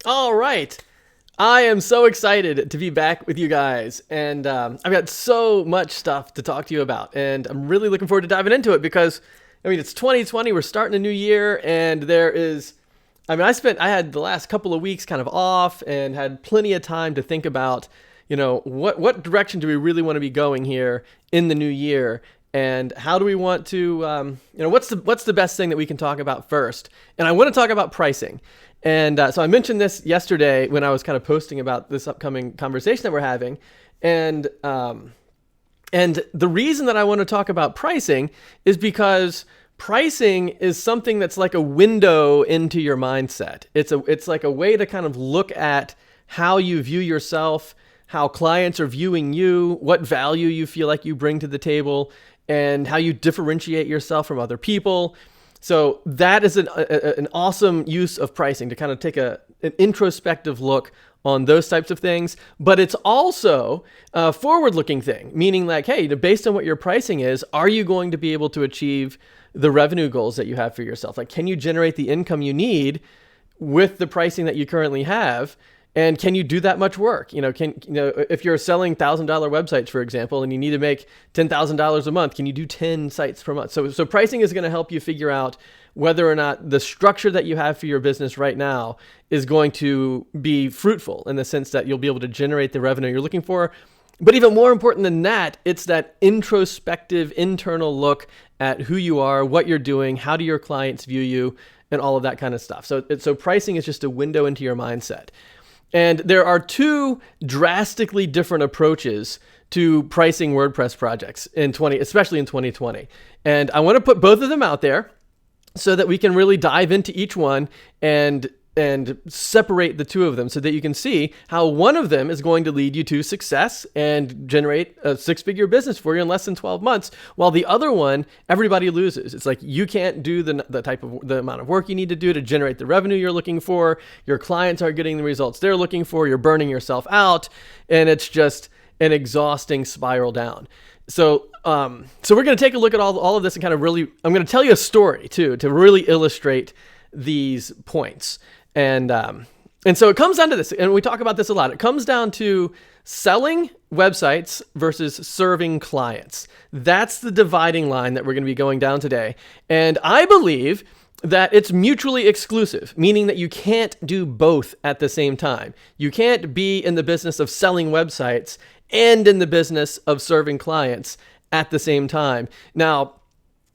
All right. I am so excited to be back with you guys. And I've got so much stuff to talk to you about. And I'm really looking forward to diving into it because, it's 2020. We're starting a new year. And I had the last couple of weeks kind of off and had plenty of time to think about, what direction do we really want to be going here in the new year? And how do we want to, what's the best thing that we can talk about first? And I want to talk about pricing. And so I mentioned this yesterday when I was kind of posting about this upcoming conversation that we're having. And the reason that I want to talk about pricing is because pricing is something that's like a window into your mindset. It's like a way to kind of look at how you view yourself, how clients are viewing you, what value you feel like you bring to the table, and how you differentiate yourself from other people. So that is an awesome use of pricing to kind of take an introspective look on those types of things. But it's also a forward-looking thing, meaning like, hey, based on what your pricing is, are you going to be able to achieve the revenue goals that you have for yourself? Like, can you generate the income you need with the pricing that you currently have? And can you do that much work? If you're selling $1,000 websites, for example, and you need to make $10,000 a month, can you do 10 sites per month? So pricing is going to help you figure out whether or not the structure that you have for your business right now is going to be fruitful in the sense that you'll be able to generate the revenue you're looking for. But even more important than that, it's that introspective internal look at who you are, what you're doing, how do your clients view you, and all of that kind of stuff. So pricing is just a window into your mindset. And there are two drastically different approaches to pricing WordPress projects especially in 2020. And I want to put both of them out there so that we can really dive into each one and separate the two of them so that you can see how one of them is going to lead you to success and generate a six-figure business for you in less than 12 months, while the other one, everybody loses. It's like you can't do the amount of work you need to do to generate the revenue you're looking for. Your clients aren't getting the results they're looking for. You're burning yourself out, and it's just an exhausting spiral down. So we're going to take a look at all of this and kind of really, I'm going to tell you a story too to really illustrate these points. And so it comes down to this, and we talk about this a lot. It comes down to selling websites versus serving clients. That's the dividing line that we're going to be going down today. And I believe that it's mutually exclusive, meaning that you can't do both at the same time. You can't be in the business of selling websites and in the business of serving clients at the same time. Now,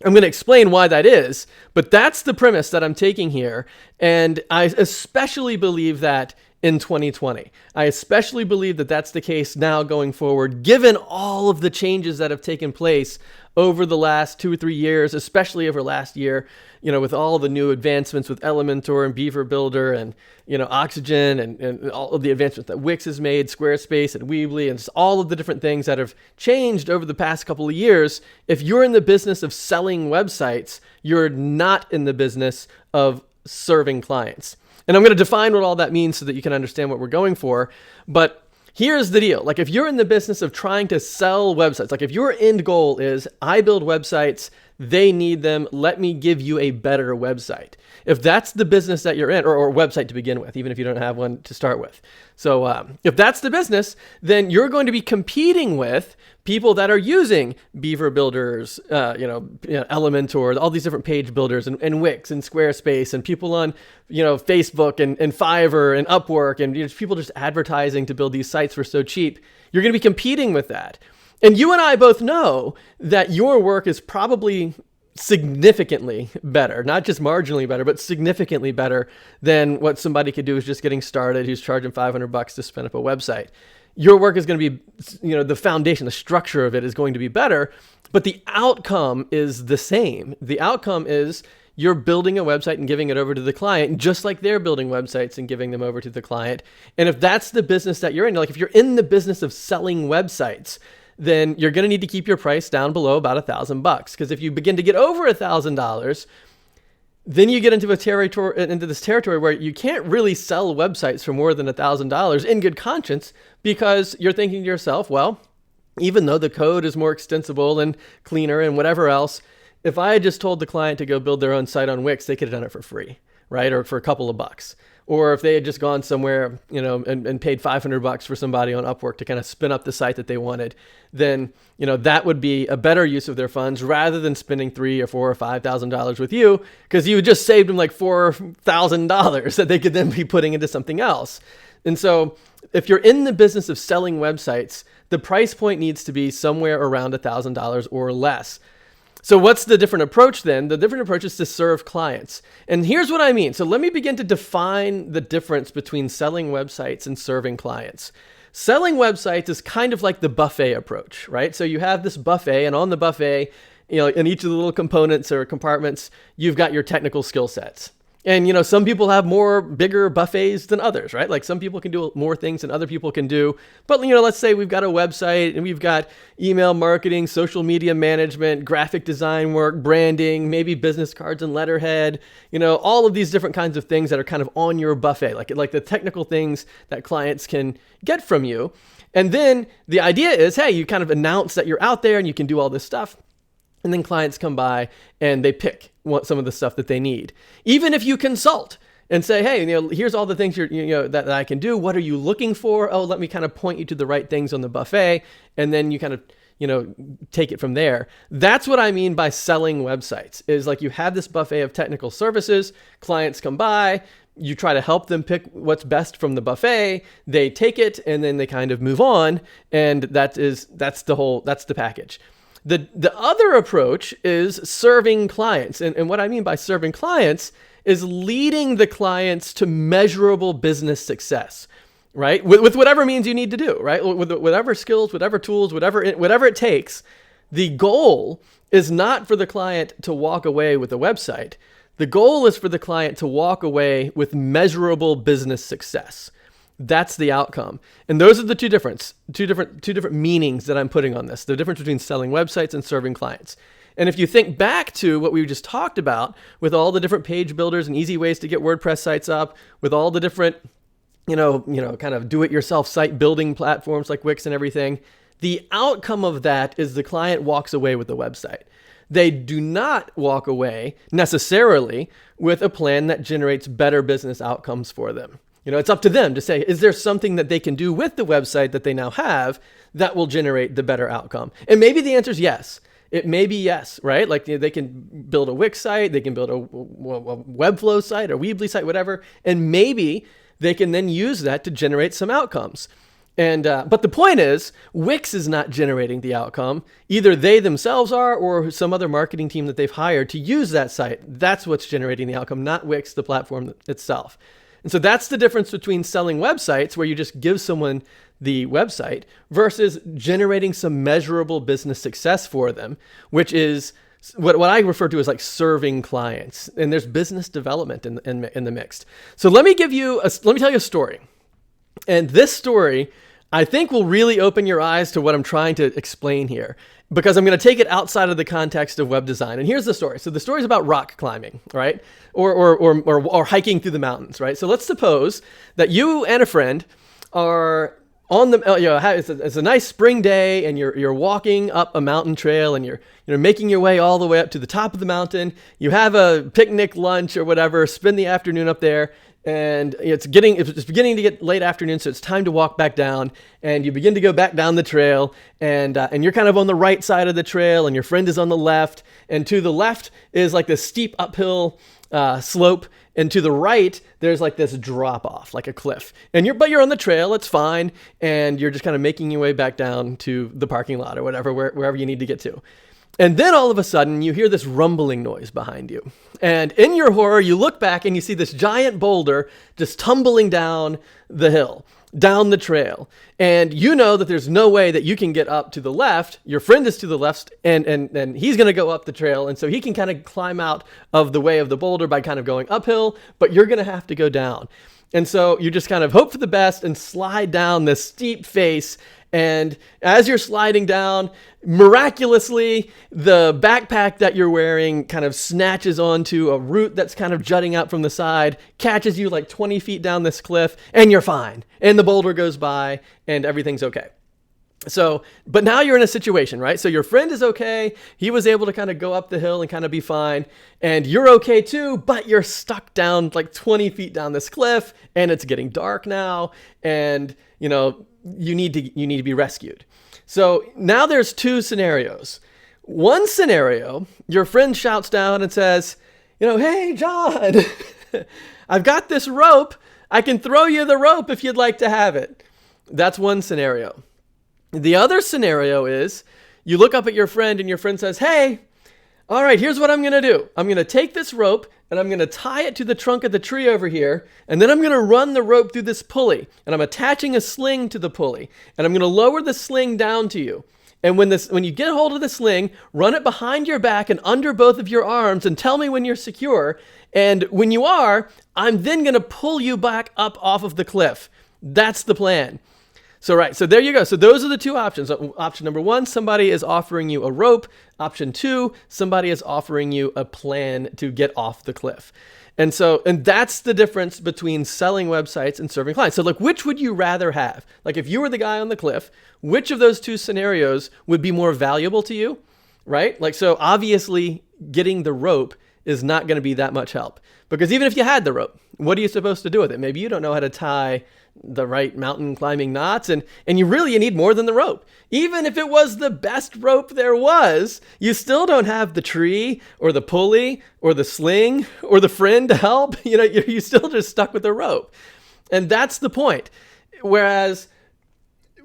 I'm going to explain why that is, but that's the premise that I'm taking here. And I especially believe that in 2020. I especially believe that that's the case now going forward, given all of the changes that have taken place over the last 2 or 3 years, especially over last year, with all the new advancements with Elementor and Beaver Builder and, Oxygen and all of the advancements that Wix has made, Squarespace and Weebly, and just all of the different things that have changed over the past couple of years. If you're in the business of selling websites, you're not in the business of serving clients. And I'm going to define what all that means so that you can understand what we're going for. But here's the deal. Like if you're in the business of trying to sell websites, like if your end goal is I build websites, they need them, let me give you a better website. If that's the business that you're in, or website to begin with, even if you don't have one to start with. So if that's the business, then you're going to be competing with people that are using Beaver Builders, Elementor, all these different page builders and Wix and Squarespace and people on, Facebook and Fiverr and Upwork and people just advertising to build these sites for so cheap. You're going to be competing with that. And you and I both know that your work is probably significantly better, not just marginally better, but significantly better than what somebody could do who's just getting started, who's charging $500 to spin up a website. Your work is going to be, the foundation, the structure of it is going to be better, but the outcome is the same. The outcome is you're building a website and giving it over to the client, just like they're building websites and giving them over to the client. And if that's the business that you're in, like if you're in the business of selling websites, then you're going to need to keep your price down below about $1,000. Because if you begin to get over $1,000, then you get into this territory where you can't really sell websites for more than $1,000 in good conscience, because you're thinking to yourself, well, even though the code is more extensible and cleaner and whatever else, if I had just told the client to go build their own site on Wix, they could have done it for free. right? Or for a couple of bucks. Or if they had just gone somewhere, and paid $500 for somebody on Upwork to kind of spin up the site that they wanted, then, that would be a better use of their funds rather than spending $3,000 or $4,000 or $5,000 with you, because you just saved them like $4,000 that they could then be putting into something else. And so if you're in the business of selling websites, the price point needs to be somewhere around $1,000 or less. So what's the different approach then? The different approach is to serve clients. And here's what I mean. So let me begin to define the difference between selling websites and serving clients. Selling websites is kind of like the buffet approach, right? So you have this buffet, and on the buffet, in each of the little components or compartments, you've got your technical skill sets. And, some people have bigger buffets than others, right? Like some people can do more things than other people can do. But, let's say we've got a website and we've got email marketing, social media management, graphic design work, branding, maybe business cards and letterhead, all of these different kinds of things that are kind of on your buffet, like the technical things that clients can get from you. And then the idea is, hey, you kind of announce that you're out there and you can do all this stuff. And then clients come by and they pick some of the stuff that they need. Even if you consult and say, hey, here's all the things that I can do. What are you looking for? Oh, let me kind of point you to the right things on the buffet. And then you kind of, take it from there. That's what I mean by selling websites, is like you have this buffet of technical services. Clients come by. You try to help them pick what's best from the buffet. They take it and then they kind of move on. And that's the package. The other approach is serving clients. And what I mean by serving clients is leading the clients to measurable business success, right? With whatever means you need to do, right? With whatever skills, whatever tools, whatever it takes. The goal is not for the client to walk away with a website. The goal is for the client to walk away with measurable business success. That's the outcome. And those are the two different meanings that I'm putting on this, the difference between selling websites and serving clients. And if you think back to what we just talked about with all the different page builders and easy ways to get WordPress sites up, with all the different, kind of do-it-yourself site building platforms like Wix and everything, the outcome of that is the client walks away with the website. They do not walk away necessarily with a plan that generates better business outcomes for them. It's up to them to say, is there something that they can do with the website that they now have that will generate the better outcome? And maybe the answer is yes. It may be yes, right? Like they can build a Wix site, they can build a Webflow site, a Weebly site, whatever. And maybe they can then use that to generate some outcomes. And but the point is, Wix is not generating the outcome. Either they themselves are, or some other marketing team that they've hired to use that site. That's what's generating the outcome, not Wix, the platform itself. And so that's the difference between selling websites, where you just give someone the website, versus generating some measurable business success for them, which is what I refer to as like serving clients. And there's business development in the mix. So let me tell you a story. And this story, I think, will really open your eyes to what I'm trying to explain here, because I'm going to take it outside of the context of web design. And here's the story. So the story is about rock climbing, right? Or hiking through the mountains, right? So let's suppose that you and a friend are on the, it's a nice spring day, and you're walking up a mountain trail, and you're making your way all the way up to the top of the mountain. You have a picnic lunch or whatever, spend the afternoon up there. And it's beginning to get late afternoon, so it's time to walk back down. And you begin to go back down the trail, and you're kind of on the right side of the trail, and your friend is on the left. And to the left is like this steep uphill slope, and to the right there's like this drop off, like a cliff. But you're on the trail, it's fine, and you're just kind of making your way back down to the parking lot or whatever, wherever you need to get to. And then all of a sudden, you hear this rumbling noise behind you. And in your horror, you look back and you see this giant boulder just tumbling down the hill, down the trail. And you know that there's no way that you can get up to the left. Your friend is to the left, and he's going to go up the trail. And so he can kind of climb out of the way of the boulder by kind of going uphill, but you're going to have to go down. And so you just kind of hope for the best and slide down this steep face. And as you're sliding down, miraculously, the backpack that you're wearing kind of snatches onto a root that's kind of jutting out from the side, catches you like 20 feet down this cliff, and you're fine. And the boulder goes by, and everything's okay. So, but now you're in a situation, right? So your friend is okay. He was able to kind of go up the hill and kind of be fine. And you're okay too, but you're stuck down like 20 feet down this cliff and it's getting dark now. And, you need to be rescued. So now there's two scenarios. One scenario, your friend shouts down and says, hey, John, I've got this rope. I can throw you the rope if you'd like to have it. That's one scenario. The other scenario is you look up at your friend and your friend says, hey, all right, here's what I'm going to do. I'm going to take this rope and I'm going to tie it to the trunk of the tree over here. And then I'm going to run the rope through this pulley and I'm attaching a sling to the pulley and I'm going to lower the sling down to you. And when you get hold of the sling, run it behind your back and under both of your arms and tell me when you're secure. And when you are, I'm then going to pull you back up off of the cliff. That's the plan. So there you go. So those are the two options. Option number one, somebody is offering you a rope. Option two, somebody is offering you a plan to get off the cliff. And that's the difference between selling websites and serving clients. So which would you rather have? Like if you were the guy on the cliff, which of those two scenarios would be more valuable to you, right? So obviously getting the rope is not going to be that much help because even if you had the rope, what are you supposed to do with it? Maybe you don't know how to tie the right mountain climbing knots and you need more than the rope. Even if it was the best rope there was, you still don't have the tree or the pulley or the sling or the friend to help. You're still just stuck with the rope. And that's the point. Whereas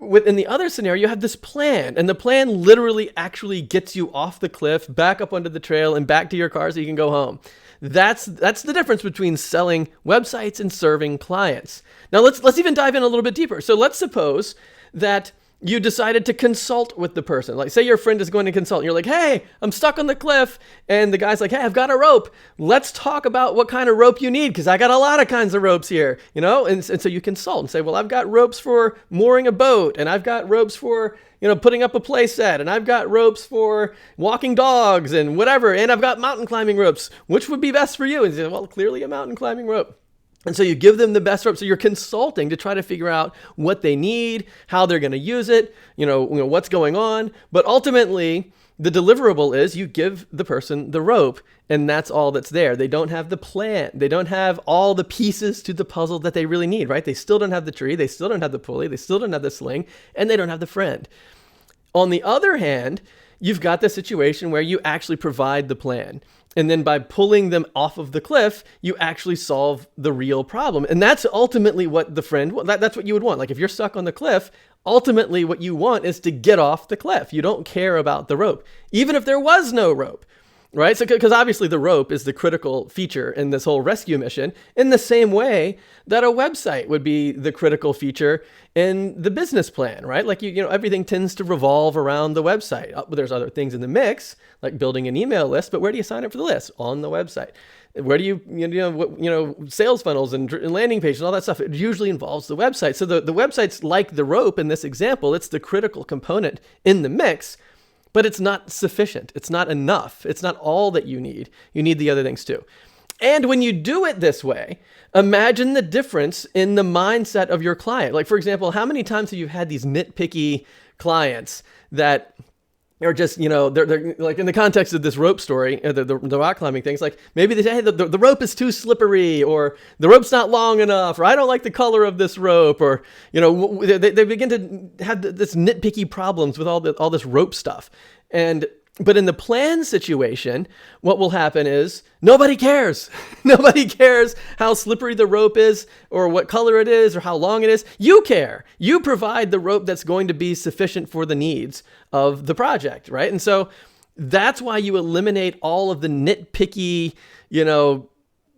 in the other scenario, you have this plan, and the plan literally actually gets you off the cliff, back up onto the trail, and back to your car so you can go home. That's the difference between selling websites and serving clients. Now let's even dive in a little bit deeper. So let's suppose that you decided to consult with the person. Like say your friend is going to consult and you're like, hey, I'm stuck on the cliff. And the guy's like, hey, I've got a rope. Let's talk about what kind of rope you need because I got a lot of kinds of ropes here, And so you consult and say, well, I've got ropes for mooring a boat and I've got ropes for, putting up a play set and I've got ropes for walking dogs and whatever. And I've got mountain climbing ropes. Which would be best for you? And you say, well, clearly a mountain climbing rope. And so you give them the best rope. So you're consulting to try to figure out what they need, how they're going to use it, what's going on. But ultimately, the deliverable is you give the person the rope, and that's all that's there. They don't have the plan. They don't have all the pieces to the puzzle that they really need, right? They still don't have the tree. They still don't have the pulley. They still don't have the sling, and they don't have the friend. On the other hand, you've got the situation where you actually provide the plan. And then by pulling them off of the cliff, you actually solve the real problem. And that's ultimately what the friend, that's what you would want. Like if you're stuck on the cliff, ultimately what you want is to get off the cliff. You don't care about the rope, even if there was no rope, right? So, because obviously the rope is the critical feature in this whole rescue mission in the same way that a website would be the critical feature in the business plan, right? Like everything tends to revolve around the website. There's other things in the mix, like building an email list, but where do you sign up for the list? On the website. Where do you sales funnels and landing pages and all that stuff? It usually involves the website. So the website's like the rope in this example. It's the critical component in the mix, but it's not sufficient. It's not enough. It's not all that you need. You need the other things too. And when you do it this way, imagine the difference in the mindset of your client. Like, for example, how many times have you had these nitpicky clients that are just, they're like in the context of this rope story, the rock climbing things, like maybe they say, hey, the rope is too slippery, or the rope's not long enough, or I don't like the color of this rope, or, they begin to have this nitpicky problems with all this rope stuff. But in the plan situation, what will happen is nobody cares. Nobody cares how slippery the rope is or what color it is or how long it is. You care. You provide the rope that's going to be sufficient for the needs of the project, right? And so that's why you eliminate all of the nitpicky,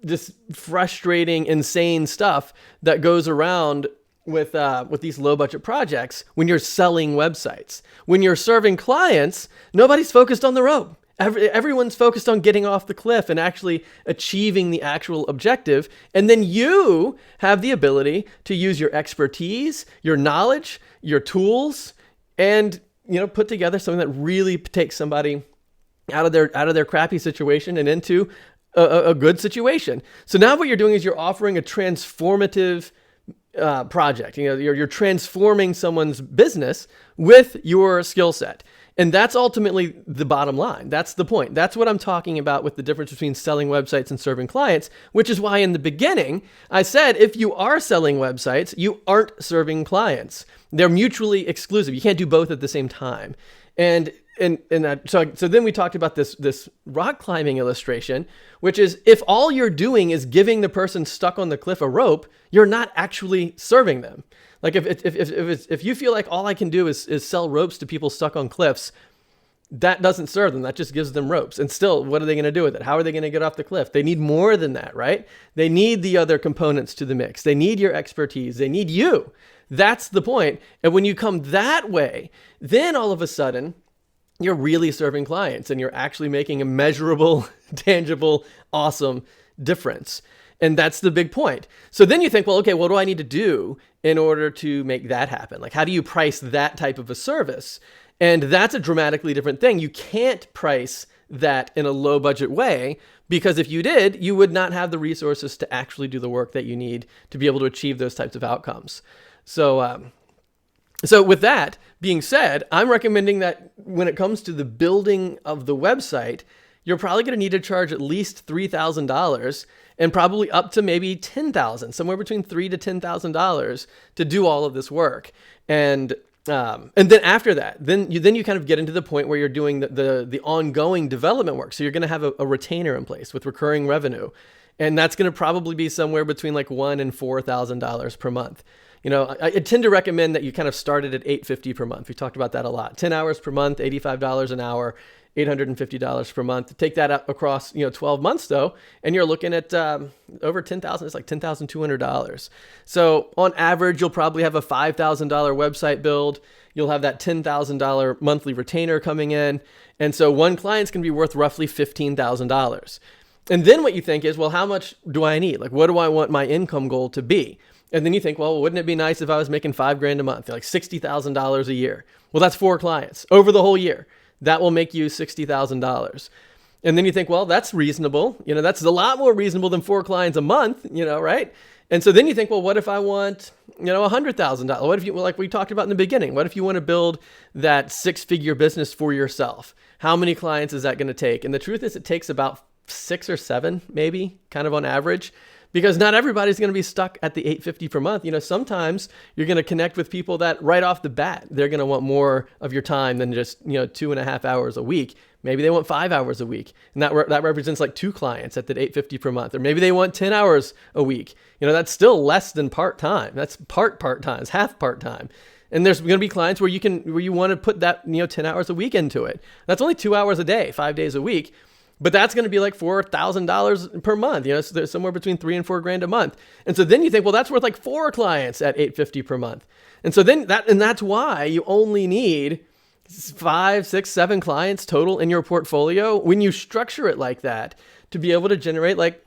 just frustrating, insane stuff that goes around with these low budget projects when you're selling websites. When you're serving clients, nobody's focused on the rope. Everyone's focused on getting off the cliff and actually achieving the actual objective. And then you have the ability to use your expertise, your knowledge, your tools, and put together something that really takes somebody out of their crappy situation and into a good situation. So now what you're doing is you're offering a transformative project. You're transforming someone's business with your skill set. And that's ultimately the bottom line. That's the point. That's what I'm talking about with the difference between selling websites and serving clients, which is why in the beginning I said if you are selling websites, you aren't serving clients. They're mutually exclusive. You can't do both at the same time. So then we talked about this rock climbing illustration, which is if all you're doing is giving the person stuck on the cliff a rope, you're not actually serving them. Like if you feel like all I can do is sell ropes to people stuck on cliffs, that doesn't serve them. That just gives them ropes. And still, what are they going to do with it? How are they going to get off the cliff? They need more than that, right? They need the other components to the mix. They need your expertise. They need you. That's the point. And when you come that way, then all of a sudden, you're really serving clients and you're actually making a measurable, tangible, awesome difference. And that's the big point. So then you think, well, okay, what do I need to do in order to make that happen? Like, how do you price that type of a service? And that's a dramatically different thing. You can't price that in a low budget way, because if you did, you would not have the resources to actually do the work that you need to be able to achieve those types of outcomes. So with that being said, I'm recommending that when it comes to the building of the website, you're probably going to need to charge at least $3,000 and probably up to maybe $10,000, somewhere between $3,000 to $10,000 to do all of this work. And then after that, then you kind of get into the point where you're doing the ongoing development work. So you're going to have a retainer in place with recurring revenue, and that's going to probably be somewhere between like $1,000 and $4,000 per month. I tend to recommend that you kind of start it at $850 per month. We talked about that a lot. 10 hours per month, $85 an hour, $850 per month. Take that up across 12 months though, and you're looking at over $10,000. It's like $10,200. So on average, you'll probably have a $5,000 website build. You'll have that $10,000 monthly retainer coming in, and so one client's going to be worth roughly $15,000. And then what you think is, well, how much do I need? Like, what do I want my income goal to be? And then you think, well, wouldn't it be nice if I was making $5,000 a month, like $60,000 a year? Well, that's 4 clients over the whole year. That will make you $60,000. And then you think, well, that's reasonable. That's a lot more reasonable than 4 clients a month, right? And so then you think, well, what if I want, $100,000? What if you, like we talked about in the beginning, what if you want to build that 6-figure business for yourself? How many clients is that going to take? And the truth is it takes about 6 or 7, maybe, kind of on average. Because not everybody's going to be stuck at the $850 per month. Sometimes you're going to connect with people that right off the bat, they're going to want more of your time than just 2.5 hours a week. Part-time. They want 5 hours a week. And that represents like 2 clients at the $850 per month. Or maybe they want 10 hours a week. That's still less than part-time. That's part-time. It's half part-time. And there's going to be clients where you want to put that 10 hours a week into it. That's only 2 hours a day, 5 days a week. But that's going to be like $4,000 per month. So there's somewhere between $3,000 and $4,000 a month. And so then you think, well, that's worth like 4 clients at $850 per month. And so then that's why you only need 5, 6, 7 clients total in your portfolio when you structure it like that to be able to generate like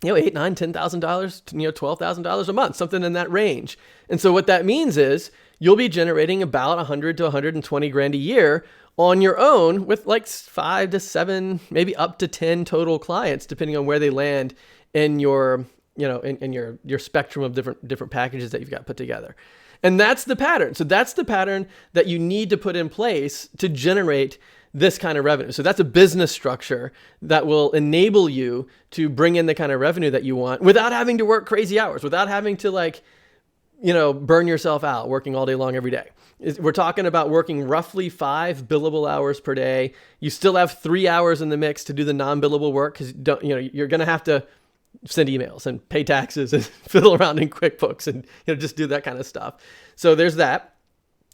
$8,000, $9,000, $10,000, $12,000 a month, something in that range. And so what that means is you'll be generating about $100,000 to $120,000 a year on your own with like 5 to 7, maybe up to 10 total clients, depending on where they land in your, in your spectrum of different packages that you've got put together. And that's the pattern. So that's the pattern that you need to put in place to generate this kind of revenue. So that's a business structure that will enable you to bring in the kind of revenue that you want without having to work crazy hours, without having to burn yourself out working all day long every day. We're talking about working roughly 5 billable hours per day. You still have 3 hours in the mix to do the non-billable work because you're going to have to send emails and pay taxes and fiddle around in QuickBooks and just do that kind of stuff. So there's that.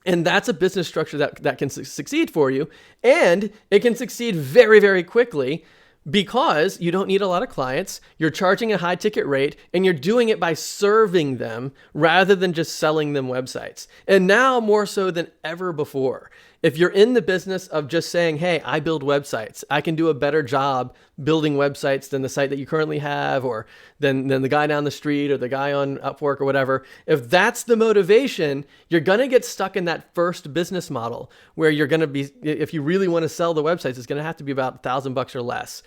And that's a business structure that can succeed for you. And it can succeed very, very quickly because you don't need a lot of clients, you're charging a high ticket rate, and you're doing it by serving them rather than just selling them websites. And now more so than ever before, if you're in the business of just saying, hey, I build websites, I can do a better job building websites than the site that you currently have, or than the guy down the street or the guy on Upwork or whatever, if that's the motivation, you're going to get stuck in that first business model where you're going to be, if you really want to sell the websites, it's going to have to be about $1,000 or less.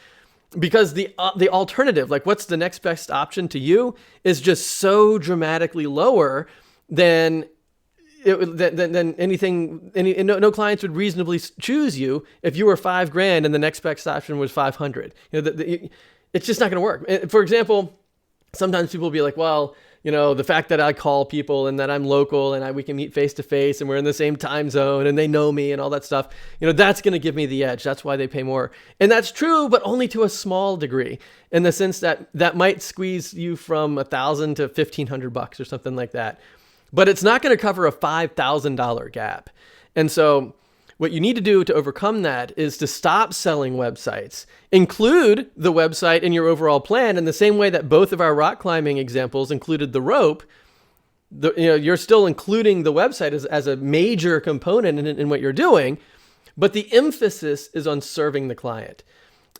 because the alternative, like what's the next best option to you, is just so dramatically lower than than anything. No clients would reasonably choose you if you were $5,000 and the next best option was 500. It's just not going to work. For example, sometimes people will be like, well, the fact that I call people and that I'm local and we can meet face to face and we're in the same time zone and they know me and all that stuff, that's going to give me the edge. That's why they pay more. And that's true, but only to a small degree, in the sense that that might squeeze you from $1,000 to $1,500 or something like that. But it's not going to cover a $5,000 gap. And so what you need to do to overcome that is to stop selling websites. Include the website in your overall plan in the same way that both of our rock climbing examples included the rope. You're still including the website as a major component in what you're doing, but the emphasis is on serving the client.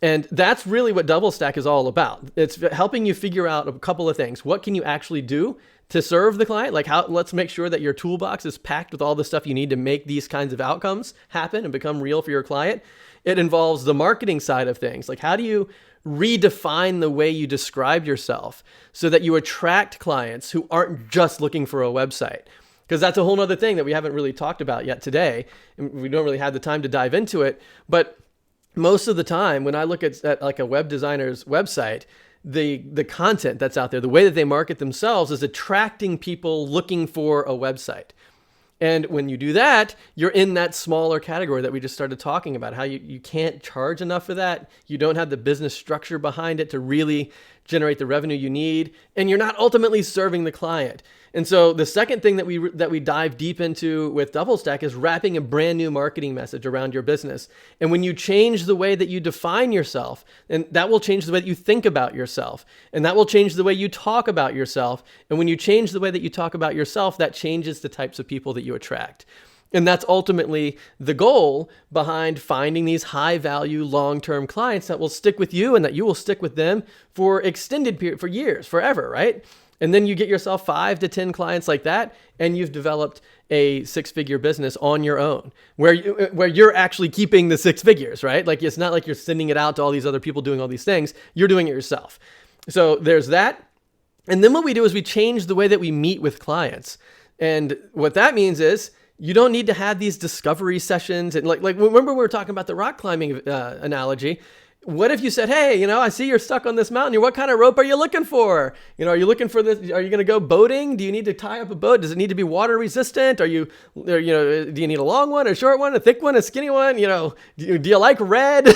And that's really what DoubleStack is all about. It's helping you figure out a couple of things. What can you actually do to serve the client? Like let's make sure that your toolbox is packed with all the stuff you need to make these kinds of outcomes happen and become real for your client. It involves the marketing side of things. Like how do you redefine the way you describe yourself so that you attract clients who aren't just looking for a website? Because that's a whole other thing that we haven't really talked about yet today. And we don't really have the time to dive into it. But most of the time when I look at like a web designer's website, the content that's out there, the way that they market themselves is attracting people looking for a website. And when you do that, you're in that smaller category that we just started talking about, how you can't charge enough for that. You don't have the business structure behind it to really generate the revenue you need, and you're not ultimately serving the client. And so the second thing that we dive deep into with DoubleStack is wrapping a brand new marketing message around your business. And when you change the way that you define yourself, and that will change the way that you think about yourself, and that will change the way you talk about yourself. And when you change the way that you talk about yourself, that changes the types of people that you attract. And that's ultimately the goal behind finding these high value, long-term clients that will stick with you and that you will stick with them for extended period, for years, forever, right? And then you get yourself 5 to 10 clients like that, and you've developed a 6-figure business on your own, where you're actually keeping the 6 figures, right? Like it's not like you're sending it out to all these other people doing all these things. You're doing it yourself. So there's that. And then what we do is we change the way that we meet with clients. And what that means is you don't need to have these discovery sessions. And like remember we were talking about the rock climbing analogy. What if you said, hey, I see you're stuck on this mountain. What kind of rope are you looking for? Are you looking for this? Are you going to go boating? Do you need to tie up a boat? Does it need to be water resistant? Do you need a long one, a short one, a thick one, a skinny one? Do you like red?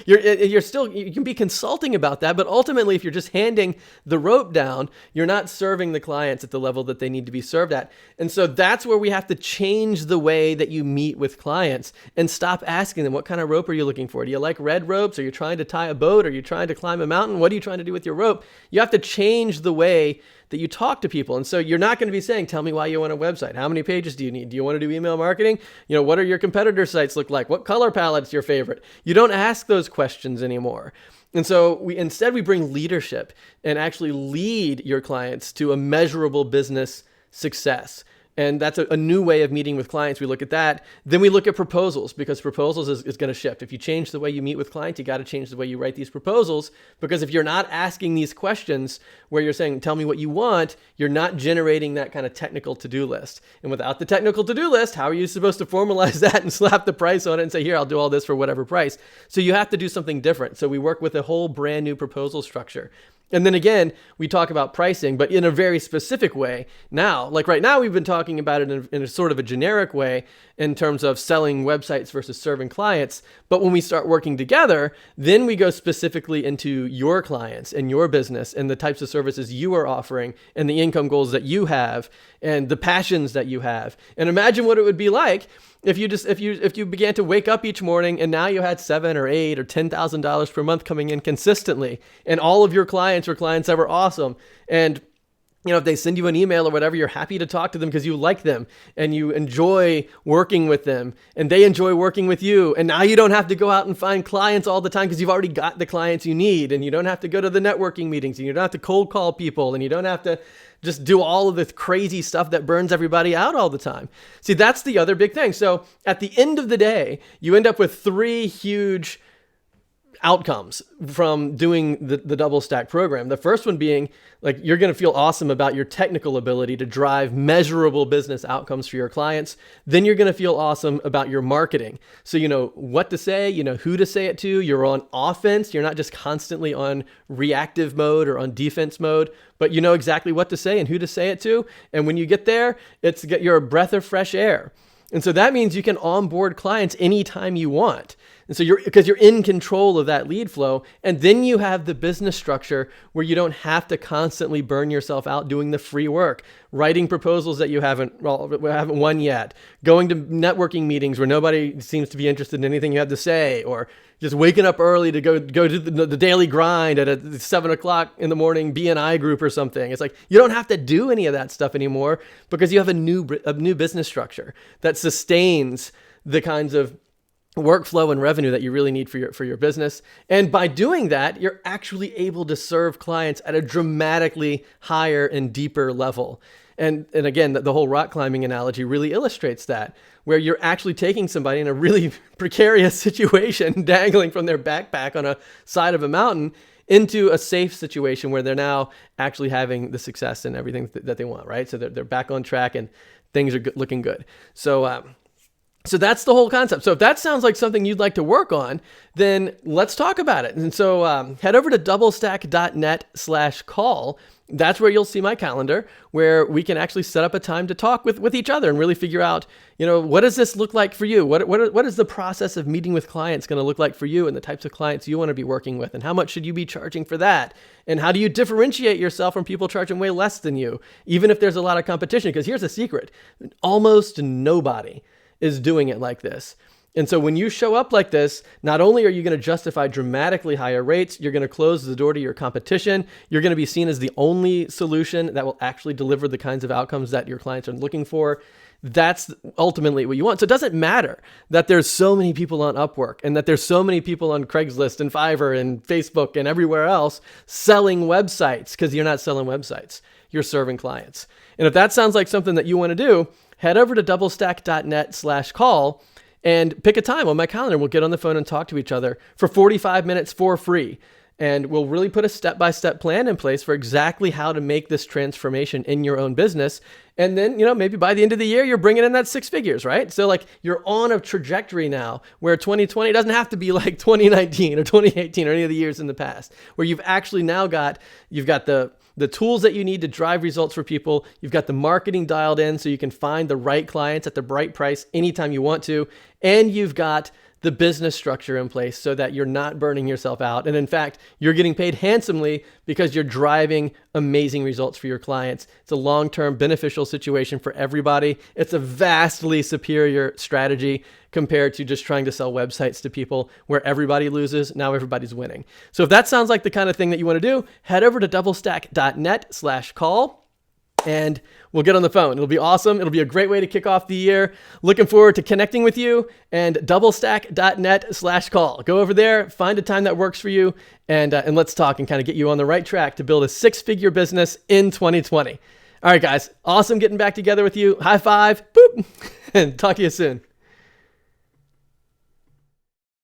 You can be consulting about that, but ultimately, if you're just handing the rope down, you're not serving the clients at the level that they need to be served at. And so that's where we have to change the way that you meet with clients and stop asking them, what kind of rope are you looking for? Do you like red ropes? Are you trying to tie a boat? Are you trying to climb a mountain? What are you trying to do with your rope? You have to change the way that you talk to people. And so you're not going to be saying, tell me why you want a website. How many pages do you need? Do you want to do email marketing? What are your competitor sites look like? What color palette's your favorite? You don't ask those questions anymore. And so we bring leadership and actually lead your clients to a measurable business success. And that's a new way of meeting with clients. We look at that. Then we look at proposals, because proposals is going to shift. If you change the way you meet with clients, you got to change the way you write these proposals, because if you're not asking these questions where you're saying, tell me what you want, you're not generating that kind of technical to-do list. And without the technical to-do list, how are you supposed to formalize that and slap the price on it and say, here, I'll do all this for whatever price? So you have to do something different. So we work with a whole brand new proposal structure. And then again, we talk about pricing, but in a very specific way. Now, like right now, we've been talking about it in a sort of a generic way in terms of selling websites versus serving clients. But when we start working together, then we go specifically into your clients and your business and the types of services you are offering and the income goals that you have and the passions that you have. And imagine what it would be like if you began to wake up each morning and now you had $7,000 or $8,000 or $10,000 per month coming in consistently, and all of your clients were clients that were awesome, and if they send you an email or whatever, you're happy to talk to them because you like them and you enjoy working with them and they enjoy working with you. And now you don't have to go out and find clients all the time because you've already got the clients you need, and you don't have to go to the networking meetings, and you don't have to cold call people, and you don't have to just do all of this crazy stuff that burns everybody out all the time. See, that's the other big thing. So at the end of the day, you end up with 3 huge outcomes from doing the DoubleStack program. The first one being like you're going to feel awesome about your technical ability to drive measurable business outcomes for your clients. Then you're going to feel awesome about your marketing. So you know what to say, you know who to say it to. You're on offense. You're not just constantly on reactive mode or on defense mode, but you know exactly what to say and who to say it to. And when you get there, you're a breath of fresh air. And so that means you can onboard clients anytime you want. And so because you're in control of that lead flow. And then you have the business structure where you don't have to constantly burn yourself out doing the free work, writing proposals that you haven't won yet, going to networking meetings where nobody seems to be interested in anything you have to say, or just waking up early to go to the daily grind at 7:00 in the morning BNI group or something. It's like you don't have to do any of that stuff anymore because you have a new business structure that sustains the kinds of workflow and revenue that you really need for your business. And by doing that, you're actually able to serve clients at a dramatically higher and deeper level. And again, the whole rock climbing analogy really illustrates that, where you're actually taking somebody in a really precarious situation, dangling from their backpack on a side of a mountain, into a safe situation where they're now actually having the success and everything that they want, right? So they're back on track and things are looking good. So that's the whole concept. So if that sounds like something you'd like to work on, then let's talk about it. And so head over to doublestack.net/call. That's where you'll see my calendar, where we can actually set up a time to talk with each other and really figure out, what does this look like for you? What is the process of meeting with clients going to look like for you, and the types of clients you want to be working with, and how much should you be charging for that? And how do you differentiate yourself from people charging way less than you, even if there's a lot of competition? Because here's a secret: almost nobody is doing it like this. And so when you show up like this, not only are you going to justify dramatically higher rates, you're going to close the door to your competition. You're going to be seen as the only solution that will actually deliver the kinds of outcomes that your clients are looking for. That's ultimately what you want. So it doesn't matter that there's so many people on Upwork and that there's so many people on Craigslist and Fiverr and Facebook and everywhere else selling websites, because you're not selling websites. You're serving clients. And if that sounds like something that you want to do, head over to doublestack.net/call and pick a time on my calendar. We'll get on the phone and talk to each other for 45 minutes for free. And we'll really put a step-by-step plan in place for exactly how to make this transformation in your own business. And then, maybe by the end of the year, you're bringing in that 6 figures, right? So like you're on a trajectory now where 2020 doesn't have to be like 2019 or 2018 or any of the years in the past, where you've actually now you've got the tools that you need to drive results for people. You've got the marketing dialed in so you can find the right clients at the right price anytime you want to. And you've got the business structure in place so that you're not burning yourself out. And in fact, you're getting paid handsomely because you're driving amazing results for your clients. It's a long-term beneficial situation for everybody. It's a vastly superior strategy compared to just trying to sell websites to people where everybody loses. Now everybody's winning. So if that sounds like the kind of thing that you want to do, head over to doublestack.net/call. And we'll get on the phone. It'll be awesome. It'll be a great way to kick off the year. Looking forward to connecting with you. And doublestack.net/call. Go over there, find a time that works for you, and let's talk and kind of get you on the right track to build a 6-figure business in 2020. All right, guys. Awesome getting back together with you. High five. Boop. And talk to you soon.